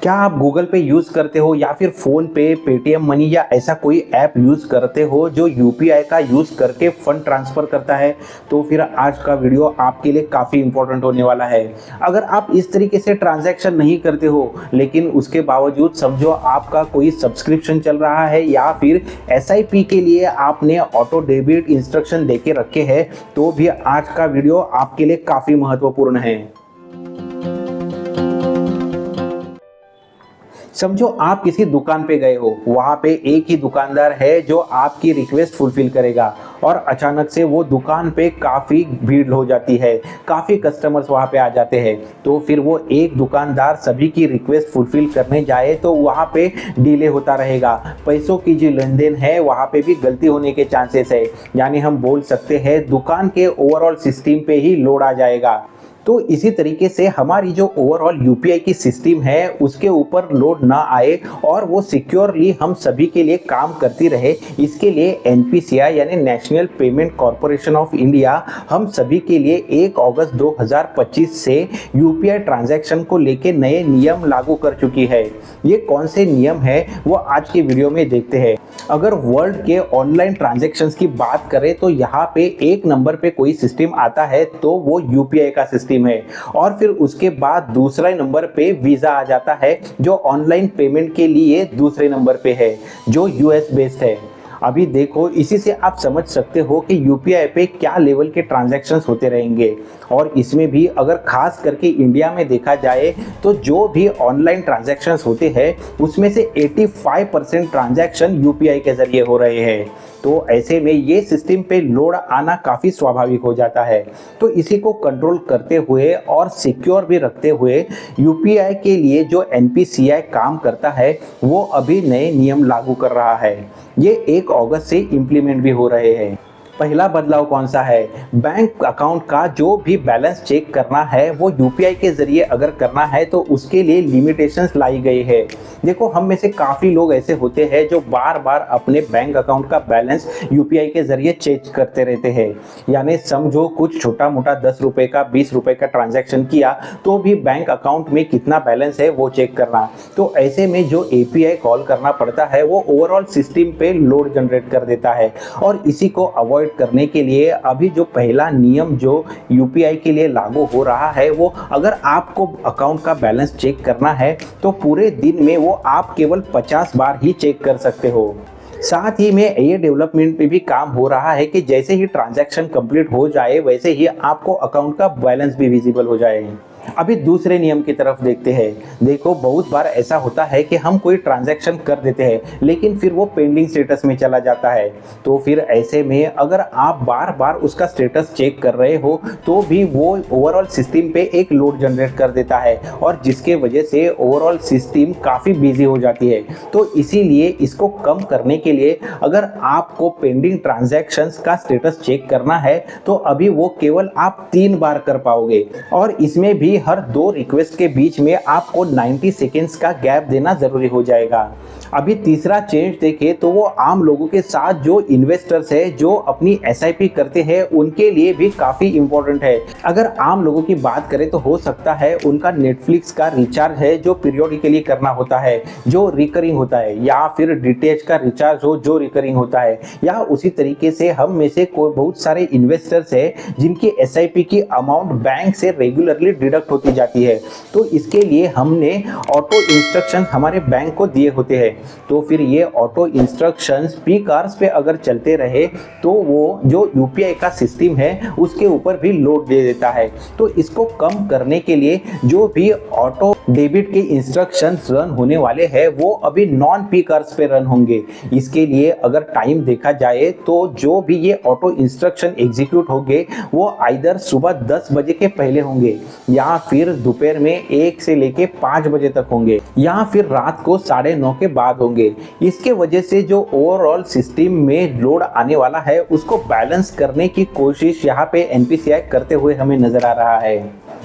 क्या आप गूगल पे यूज़ करते हो या फिर फ़ोन पे, पेटीएम मनी या ऐसा कोई ऐप यूज़ करते हो जो यूपीआई का यूज़ करके फ़ंड ट्रांसफ़र करता है? तो फिर आज का वीडियो आपके लिए काफ़ी इम्पोर्टेंट होने वाला है। अगर आप इस तरीके से ट्रांज़ैक्शन नहीं करते हो, लेकिन उसके बावजूद समझो आपका कोई सब्सक्रिप्शन चल रहा है या फिर एसआईपी के लिए आपने ऑटो डेबिट इंस्ट्रक्शन देके रखे हैं, तो भी आज का वीडियो आपके लिए काफ़ी महत्वपूर्ण है। समझो आप किसी दुकान पे गए हो, वहाँ पे एक ही दुकानदार है जो आपकी रिक्वेस्ट फुलफिल करेगा और अचानक से वो दुकान पे काफ़ी भीड़ हो जाती है, काफ़ी कस्टमर्स वहाँ पे आ जाते हैं। तो फिर वो एक दुकानदार सभी की रिक्वेस्ट फुलफिल करने जाए तो वहाँ पे डिले होता रहेगा। पैसों की जो लेन देन है वहाँ पे भी गलती होने के चांसेस है, यानी हम बोल सकते हैं दुकान के ओवरऑल सिस्टम पे ही लोड आ जाएगा। तो इसी तरीके से हमारी जो ओवरऑल यूपीआई की सिस्टम है उसके ऊपर लोड ना आए और वो सिक्योरली हम सभी के लिए काम करती रहे, इसके लिए एनपीसीआई यानी national payment corporation of India हम सभी के लिए 1 अगस्त 2025 से यूपीआई ट्रांजैक्शन को लेके नए नियम लागू कर चुकी है। ये कौन से नियम है वो आज के वीडियो में देखते हैं। अगर वर्ल्ड के ऑनलाइन ट्रांजैक्शंस की बात करें तो यहाँ पे एक नंबर पे कोई सिस्टम आता है तो वो यूपीआई का सिस्टम है, और फिर उसके बाद दूसरे नंबर पे वीज़ा आ जाता है जो ऑनलाइन पेमेंट के लिए दूसरे नंबर पे है, जो यूएस बेस्ड है। अभी देखो, इसी से आप समझ सकते हो कि यूपीआई पे क्या लेवल के ट्रांजैक्शंस होते रहेंगे। और इसमें भी अगर खास करके इंडिया में देखा जाए तो जो भी ऑनलाइन ट्रांजैक्शंस होते हैं उसमें से 85% ट्रांजैक्शन यूपीआई के जरिए हो रहे हैं। तो ऐसे में ये सिस्टम पे लोड आना काफ़ी स्वाभाविक हो जाता है। तो इसी को कंट्रोल करते हुए और सिक्योर भी रखते हुए यूपीआई के लिए जो एनपीसीआई काम करता है वो अभी नए नियम लागू कर रहा है। ये 1 अगस्त से इम्प्लीमेंट भी हो रहे हैं। पहला बदलाव कौन सा है? बैंक अकाउंट का जो भी बैलेंस चेक करना है वो यूपीआई के जरिए अगर करना है तो उसके लिए लिमिटेशंस लाई गई है। देखो, हम में से काफ़ी लोग ऐसे होते हैं जो बार बार अपने बैंक अकाउंट का बैलेंस यूपीआई के जरिए चेक करते रहते हैं। यानी समझो कुछ छोटा मोटा 10 रुपये का 20 रुपये का ट्रांजैक्शन किया तो भी बैंक अकाउंट में कितना बैलेंस है वो चेक करना। तो ऐसे में जो एपीआई कॉल करना पड़ता है वो ओवरऑल सिस्टम पे लोड जनरेट कर देता है। और इसी को अवॉइड करने के लिए अभी जो पहला नियम जो यूपीआई के लिए लागू हो रहा है वो, अगर आपको अकाउंट का बैलेंस चेक करना है तो पूरे दिन में वो आप केवल 50 बार ही चेक कर सकते हो। साथ ही में ये डेवलपमेंट पे भी काम हो रहा है कि जैसे ही ट्रांजैक्शन कंप्लीट हो जाए वैसे ही आपको अकाउंट का बैलेंस भी विजिबल हो जाए। अभी दूसरे नियम की तरफ देखते हैं। देखो, बहुत बार ऐसा होता है कि हम कोई ट्रांजैक्शन कर देते हैं लेकिन फिर वो पेंडिंग स्टेटस में चला जाता है। तो फिर ऐसे में अगर आप बार बार उसका स्टेटस चेक कर रहे हो तो भी वो ओवरऑल सिस्टम पे एक लोड जनरेट कर देता है और जिसके वजह से ओवरऑल सिस्टम काफ़ी बिजी हो जाती है। तो इसीलिए इसको कम करने के लिए अगर आपको पेंडिंग ट्रांजैक्शंस का स्टेटस चेक करना है तो अभी वो केवल आप 3 बार कर पाओगे, और इसमें भी हर 2 रिक्वेस्ट के बीच में आपको 90 सेकेंड्स का गैप देना जरूरी हो जाएगा। अभी तीसरा चेंज देखें तो वो आम लोगों के साथ जो इन्वेस्टर्स है जो अपनी एसआईपी करते हैं उनके लिए भी काफ़ी इंपॉर्टेंट है। अगर आम लोगों की बात करें तो हो सकता है उनका नेटफ्लिक्स का रिचार्ज है जो पीरियोडिकली करना होता है, जो रिकरिंग होता है, या फिर डीटीएच का रिचार्ज हो जो रिकरिंग होता है, या उसी तरीके से हम में से कोई बहुत सारे इन्वेस्टर्स है जिनकी एसआईपी की अमाउंट बैंक से रेगुलरली डिडक्ट होती जाती है। तो इसके लिए हमने ऑटो इंस्ट्रक्शन हमारे बैंक को दिए होते हैं। तो फिर ये ऑटो इंस्ट्रक्शंस पीक आवर्स पे अगर चलते रहे तो वो जो यूपीआई का सिस्टम है उसके ऊपर भी लोड दे देता है। तो इसको कम करने के लिए जो भी ऑटो डेबिट के इंस्ट्रक्शंस रन होने वाले हैं वो अभी नॉन पीक आवर्स पे रन होंगे। इसके लिए अगर टाइम देखा जाए तो जो भी ये ऑटो इंस्ट्रक्शन एग्जीक्यूट होंगे वो आइदर सुबह 10 बजे के पहले होंगे, या फिर दोपहर में 1 से लेके 5 बजे तक होंगे, या फिर रात को 9:30 के बाद होंगे। इसके वजह से जो ओवरऑल सिस्टम में लोड आने वाला है उसको बैलेंस करने की कोशिश यहाँ पे एनपीसीआई करते हुए हमें नजर आ रहा है।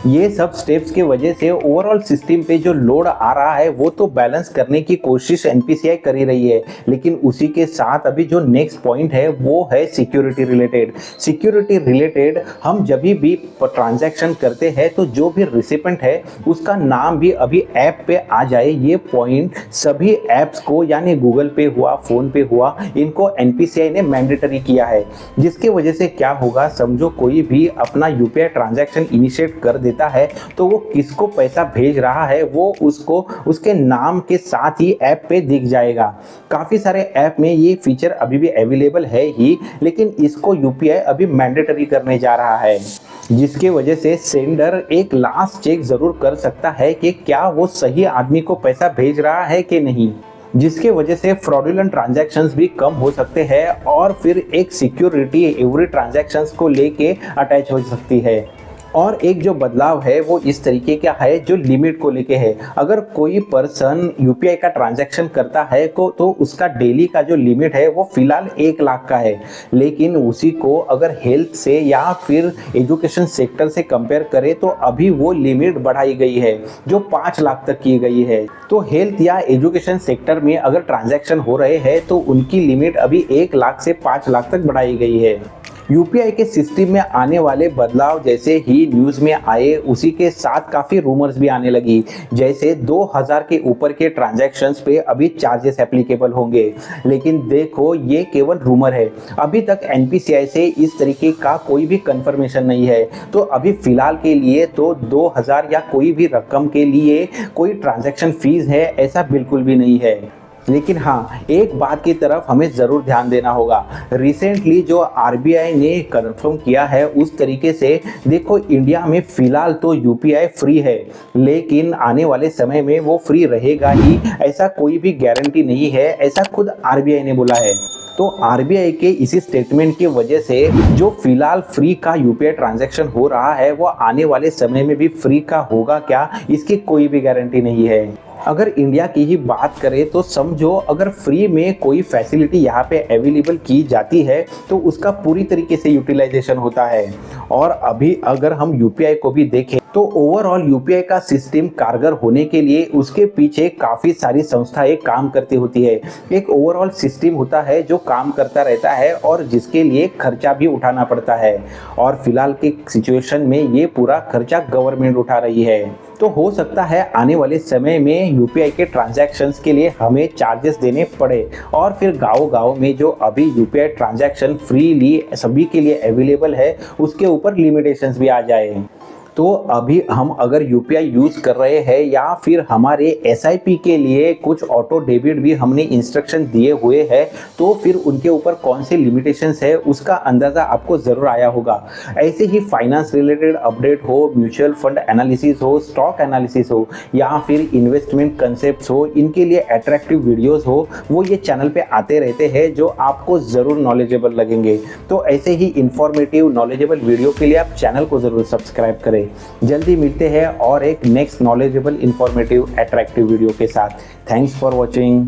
ये सब स्टेप्स की वजह से ओवरऑल सिस्टम पे जो लोड आ रहा है वो तो बैलेंस करने की कोशिश एनपीसीआई कर ही रही है, लेकिन उसी के साथ अभी जो नेक्स्ट पॉइंट है वो है सिक्योरिटी रिलेटेड। सिक्योरिटी रिलेटेड हम जब भी ट्रांजैक्शन करते हैं तो जो भी रिसिपेंट है उसका नाम भी अभी ऐप पे आ जाए, ये पॉइंट सभी ऐप्स को यानी गूगल पे हुआ, फोन पे हुआ, इनको एनपीसीआई ने मैंडेटरी किया है। जिसकी वजह से क्या होगा, समझो कोई भी अपना यूपीआई ट्रांजैक्शन इनिशिएट कर देता है तो वो किसको पैसा भेज रहा है वो उसको उसके नाम के साथ ही ऐप पे दिख जाएगा। काफ़ी सारे ऐप में ये फीचर अभी भी अवेलेबल है ही, लेकिन इसको यूपीआई अभी मैंडेटरी करने जा रहा है, जिसके वजह से सेंडर एक लास्ट चेक जरूर कर सकता है कि क्या वो सही आदमी को पैसा भेज रहा है कि नहीं, जिसके वजह से फ्रॉडुलेंट ट्रांजैक्शंस भी कम हो सकते हैं और फिर एक सिक्योरिटी एवरी ट्रांजैक्शंस को लेके अटैच हो सकती है। और एक जो बदलाव है वो इस तरीके का है जो लिमिट को लेके है। अगर कोई पर्सन यूपीआई का ट्रांजैक्शन करता है तो उसका डेली का जो लिमिट है वो फिलहाल 1 लाख का है, लेकिन उसी को अगर हेल्थ से या फिर एजुकेशन सेक्टर से कंपेयर करें तो अभी वो लिमिट बढ़ाई गई है जो 5 लाख तक की गई है। तो हेल्थ या एजुकेशन सेक्टर में अगर ट्रांजैक्शन हो रहे हैं तो उनकी लिमिट अभी 1 लाख से 5 लाख तक बढ़ाई गई है। यूपीआई के सिस्टम में आने वाले बदलाव जैसे ही न्यूज़ में आए उसी के साथ काफ़ी रूमर्स भी आने लगी, जैसे 2000 के ऊपर के ट्रांजैक्शंस पे अभी चार्जेस एप्लीकेबल होंगे, लेकिन देखो ये केवल रूमर है, अभी तक एनपीसीआई से इस तरीके का कोई भी कंफर्मेशन नहीं है। तो अभी फ़िलहाल के लिए तो 2000 या कोई भी रकम के लिए कोई ट्रांजैक्शन फीस है ऐसा बिल्कुल भी नहीं है। लेकिन हाँ, एक बात की तरफ हमें ज़रूर ध्यान देना होगा। रिसेंटली जो आरबीआई ने कंफर्म किया है उस तरीके से देखो, इंडिया में फ़िलहाल तो यूपीआई फ्री है, लेकिन आने वाले समय में वो फ्री रहेगा ही ऐसा कोई भी गारंटी नहीं है, ऐसा खुद आरबीआई ने बोला है। तो आरबीआई के इसी स्टेटमेंट की वजह से जो फिलहाल फ्री का यूपीआई ट्रांजैक्शन हो रहा है वो आने वाले समय में भी फ्री का होगा क्या, इसकी कोई भी गारंटी नहीं है। अगर इंडिया की ही बात करें तो समझो अगर फ्री में कोई फैसिलिटी यहाँ पे अवेलेबल की जाती है तो उसका पूरी तरीके से यूटिलाइजेशन होता है। और अभी अगर हम यूपीआई को भी देखें तो ओवरऑल यूपीआई का सिस्टम कारगर होने के लिए उसके पीछे काफ़ी सारी संस्थाएं काम करती होती है। एक ओवरऑल सिस्टम होता है जो काम करता रहता है और जिसके लिए खर्चा भी उठाना पड़ता है, और फिलहाल की सिचुएशन में ये पूरा खर्चा गवर्नमेंट उठा रही है। तो हो सकता है आने वाले समय में यूपीआई के ट्रांजैक्शंस के लिए हमें चार्जेस देने पड़े, और फिर गाँव-गाँव में जो अभी यूपीआई ट्रांजैक्शन फ्रीली सभी के लिए अवेलेबल है उसके ऊपर लिमिटेशंस भी आ जाए। तो अभी हम अगर यूपीआई यूज़ कर रहे हैं या फिर हमारे एसआईपी के लिए कुछ ऑटो डेबिट भी हमने इंस्ट्रक्शन दिए हुए हैं तो फिर उनके ऊपर कौन से लिमिटेशंस है उसका अंदाज़ा आपको ज़रूर आया होगा। ऐसे ही फाइनेंस रिलेटेड अपडेट हो, म्यूचुअल फंड एनालिसिस हो, स्टॉक एनालिसिस हो या फिर इन्वेस्टमेंट कंसेप्ट हो, इनके लिए अट्रैक्टिव वीडियोज़ हो, वो ये चैनल पर आते रहते हैं जो आपको ज़रूर नॉलेजेबल लगेंगे। तो ऐसे ही इंफॉर्मेटिव नॉलेजेबल वीडियो के लिए आप चैनल को ज़रूर सब्सक्राइब करें। जल्दी मिलते हैं और एक next knowledgeable informative attractive video के साथ। Thanks for watching.